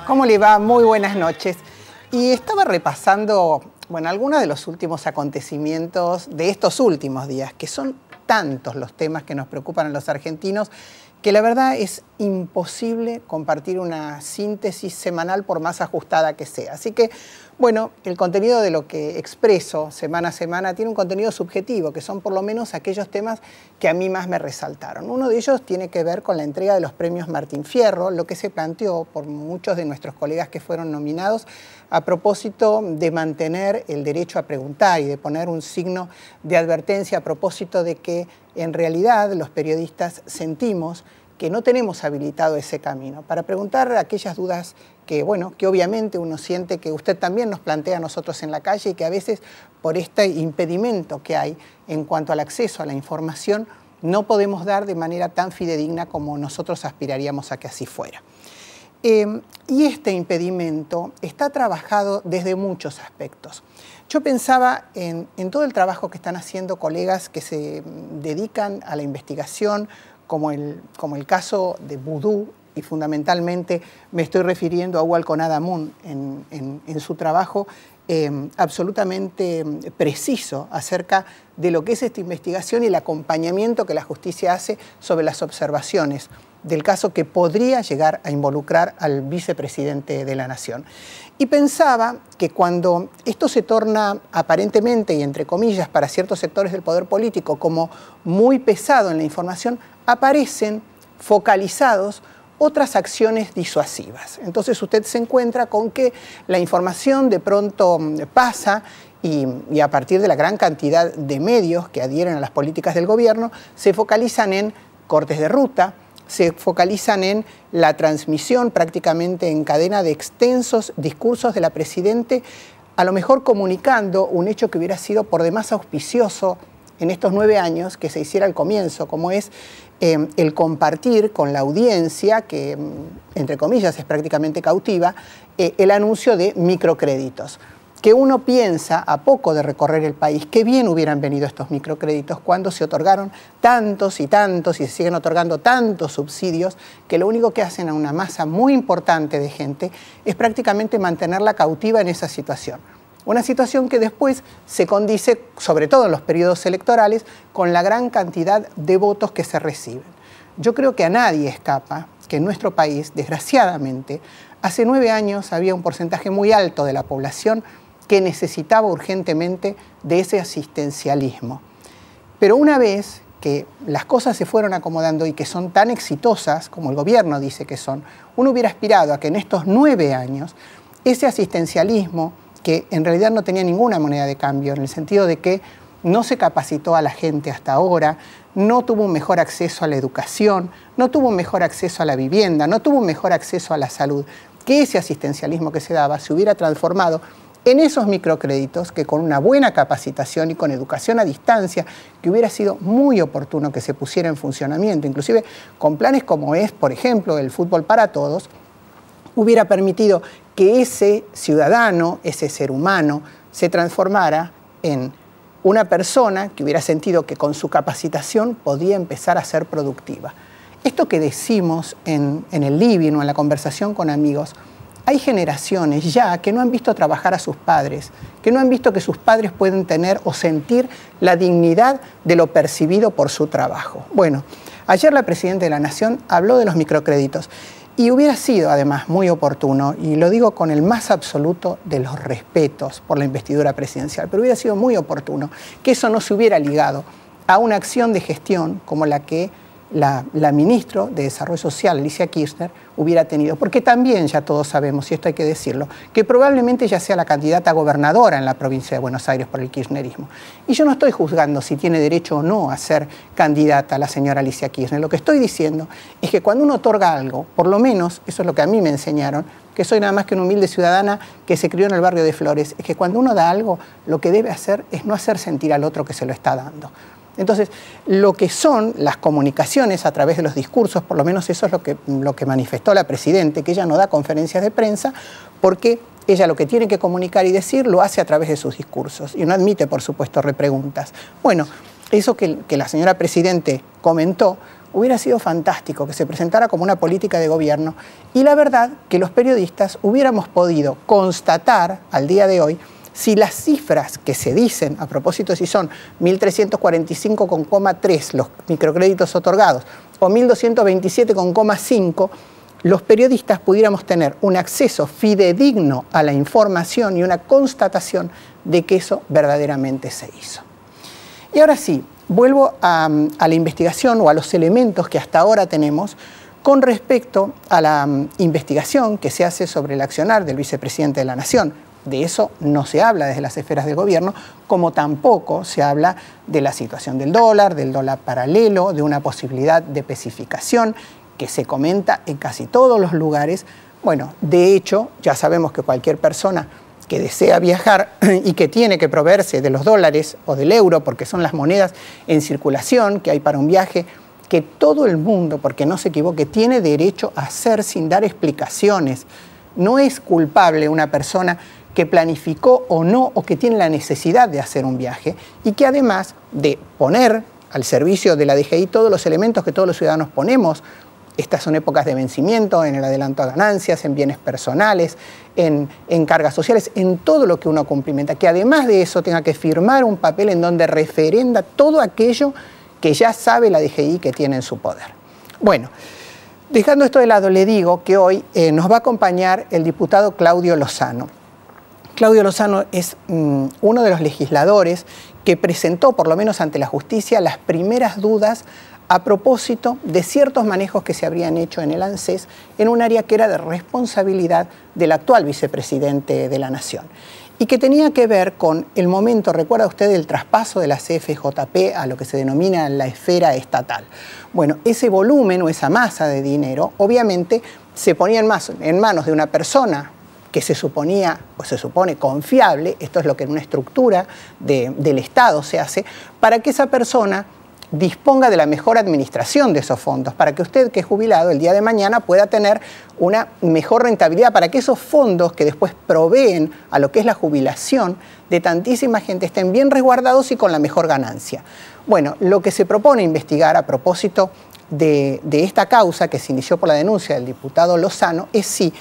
¿Cómo le va? Muy buenas noches. Y estaba repasando, bueno, algunos de los últimos acontecimientos de estos últimos días, que son tantos los temas que nos preocupan a los argentinos, que la verdad es imposible compartir una síntesis semanal por más ajustada que sea. Así que, bueno, el contenido de lo que expreso semana a semana tiene un contenido subjetivo, que son por lo menos aquellos temas que a mí más me resaltaron. Uno de ellos tiene que ver con la entrega de los premios Martín Fierro, lo que se planteó por muchos de nuestros colegas que fueron nominados a propósito de mantener el derecho a preguntar y de poner un signo de advertencia a propósito de que en realidad los periodistas sentimos que no tenemos habilitado ese camino para preguntar aquellas dudas que, bueno, que obviamente uno siente que usted también nos plantea a nosotros en la calle y que a veces por este impedimento que hay en cuanto al acceso a la información no podemos dar de manera tan fidedigna como nosotros aspiraríamos a que así fuera. Y este impedimento está trabajado desde muchos aspectos. Yo pensaba en todo el trabajo que están haciendo colegas que se dedican a la investigación, como el caso de Vudú, y fundamentalmente me estoy refiriendo a Walcon Adamun en su trabajo absolutamente preciso acerca de lo que es esta investigación y el acompañamiento que la justicia hace sobre las observaciones del caso que podría llegar a involucrar al vicepresidente de la Nación. Y pensaba que cuando esto se torna aparentemente, y entre comillas, para ciertos sectores del poder político como muy pesado en la información, aparecen focalizados otras acciones disuasivas. Entonces usted se encuentra con que la información de pronto pasa y a partir de la gran cantidad de medios que adhieren a las políticas del gobierno, se focalizan en cortes de ruta, se focalizan en la transmisión prácticamente en cadena de extensos discursos de la Presidente, a lo mejor comunicando un hecho que hubiera sido por demás auspicioso en estos 9 años que se hiciera al comienzo, como es el compartir con la audiencia, que entre comillas es prácticamente cautiva, el anuncio de microcréditos. Que uno piensa, a poco de recorrer el país, qué bien hubieran venido estos microcréditos cuando se otorgaron tantos y tantos y se siguen otorgando tantos subsidios que lo único que hacen a una masa muy importante de gente es prácticamente mantenerla cautiva en esa situación. Una situación que después se condice, sobre todo en los periodos electorales, con la gran cantidad de votos que se reciben. Yo creo que a nadie escapa que en nuestro país, desgraciadamente, hace 9 años había un porcentaje muy alto de la población que necesitaba urgentemente de ese asistencialismo. Pero una vez que las cosas se fueron acomodando y que son tan exitosas como el gobierno dice que son, uno hubiera aspirado a que en estos 9 años ese asistencialismo, que en realidad no tenía ninguna moneda de cambio, en el sentido de que no se capacitó a la gente hasta ahora, no tuvo un mejor acceso a la educación, no tuvo un mejor acceso a la vivienda, no tuvo un mejor acceso a la salud, que ese asistencialismo que se daba se hubiera transformado en esos microcréditos que con una buena capacitación y con educación a distancia, que hubiera sido muy oportuno que se pusiera en funcionamiento, inclusive con planes como es, por ejemplo, el fútbol para todos, hubiera permitido que ese ciudadano, ese ser humano, se transformara en una persona que hubiera sentido que con su capacitación podía empezar a ser productiva. Esto que decimos en el living o en la conversación con amigos, hay generaciones ya que no han visto trabajar a sus padres, que no han visto que sus padres pueden tener o sentir la dignidad de lo percibido por su trabajo. Bueno, ayer la Presidenta de la Nación habló de los microcréditos y hubiera sido además muy oportuno, y lo digo con el más absoluto de los respetos por la investidura presidencial, pero hubiera sido muy oportuno que eso no se hubiera ligado a una acción de gestión como la que la ministra de Desarrollo Social, Alicia Kirchner, hubiera tenido. Porque también ya todos sabemos, y esto hay que decirlo, que probablemente ya sea la candidata a gobernadora en la provincia de Buenos Aires por el kirchnerismo. Y yo no estoy juzgando si tiene derecho o no a ser candidata la señora Alicia Kirchner. Lo que estoy diciendo es que cuando uno otorga algo, por lo menos, eso es lo que a mí me enseñaron, que soy nada más que una humilde ciudadana que se crió en el barrio de Flores, es que cuando uno da algo, lo que debe hacer es no hacer sentir al otro que se lo está dando. Entonces, lo que son las comunicaciones a través de los discursos, por lo menos eso es lo que manifestó la Presidenta, que ella no da conferencias de prensa, porque ella lo que tiene que comunicar y decir lo hace a través de sus discursos y no admite, por supuesto, repreguntas. Bueno, eso que la señora Presidente comentó hubiera sido fantástico, que se presentara como una política de gobierno y la verdad que los periodistas hubiéramos podido constatar al día de hoy si las cifras que se dicen, a propósito si son 1.345,3 los microcréditos otorgados o 1.227,5, los periodistas pudiéramos tener un acceso fidedigno a la información y una constatación de que eso verdaderamente se hizo. Y ahora sí, vuelvo a la investigación o a los elementos que hasta ahora tenemos con respecto a la investigación que se hace sobre el accionar del vicepresidente de la Nación. De eso no se habla desde las esferas del gobierno, como tampoco se habla de la situación del dólar paralelo, de una posibilidad de especificación que se comenta en casi todos los lugares. Bueno, de hecho, ya sabemos que cualquier persona que desea viajar y que tiene que proveerse de los dólares o del euro, porque son las monedas en circulación que hay para un viaje, que todo el mundo, porque no se equivoque, tiene derecho a hacer sin dar explicaciones. No es culpable una persona que planificó o no, o que tiene la necesidad de hacer un viaje y que además de poner al servicio de la DGI todos los elementos que todos los ciudadanos ponemos. Estas son épocas de vencimiento, en el adelanto a ganancias, en bienes personales, en cargas sociales, en todo lo que uno cumplimenta. Que además de eso tenga que firmar un papel en donde referenda todo aquello que ya sabe la DGI que tiene en su poder. Bueno, dejando esto de lado, le digo que hoy nos va a acompañar el diputado Claudio Lozano. Claudio Lozano es uno de los legisladores que presentó, por lo menos ante la justicia, las primeras dudas a propósito de ciertos manejos que se habrían hecho en el ANSES en un área que era de responsabilidad del actual vicepresidente de la Nación y que tenía que ver con el momento, recuerda usted, del traspaso de la CFJP a lo que se denomina la esfera estatal. Bueno, ese volumen o esa masa de dinero obviamente se ponía en manos de una persona que se suponía o se supone confiable, esto es lo que en una estructura del Estado se hace, para que esa persona disponga de la mejor administración de esos fondos, para que usted que es jubilado el día de mañana pueda tener una mejor rentabilidad, para que esos fondos que después proveen a lo que es la jubilación de tantísima gente estén bien resguardados y con la mejor ganancia. Bueno, lo que se propone investigar a propósito de esta causa que se inició por la denuncia del diputado Lozano es si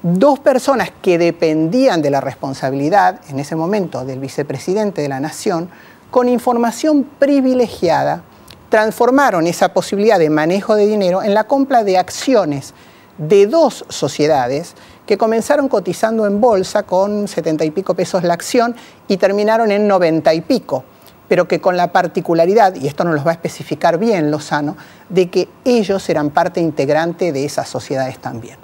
dos personas que dependían de la responsabilidad en ese momento del vicepresidente de la Nación, con información privilegiada, transformaron esa posibilidad de manejo de dinero en la compra de acciones de dos sociedades que comenzaron cotizando en bolsa con 70 y pico pesos la acción y terminaron en 90 y pico, pero que con la particularidad, y esto nos lo va a especificar bien Lozano, de que ellos eran parte integrante de esas sociedades también.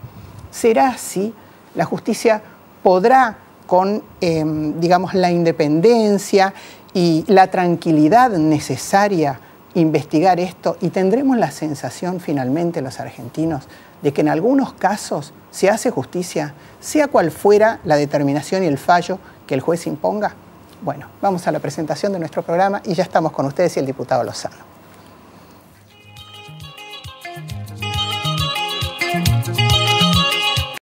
¿Será así? ¿La justicia podrá con, digamos, la independencia y la tranquilidad necesaria investigar esto? ¿Y tendremos la sensación finalmente los argentinos de que en algunos casos se hace justicia, sea cual fuera la determinación y el fallo que el juez imponga? Bueno, vamos a la presentación de nuestro programa y ya estamos con ustedes y el diputado Lozano.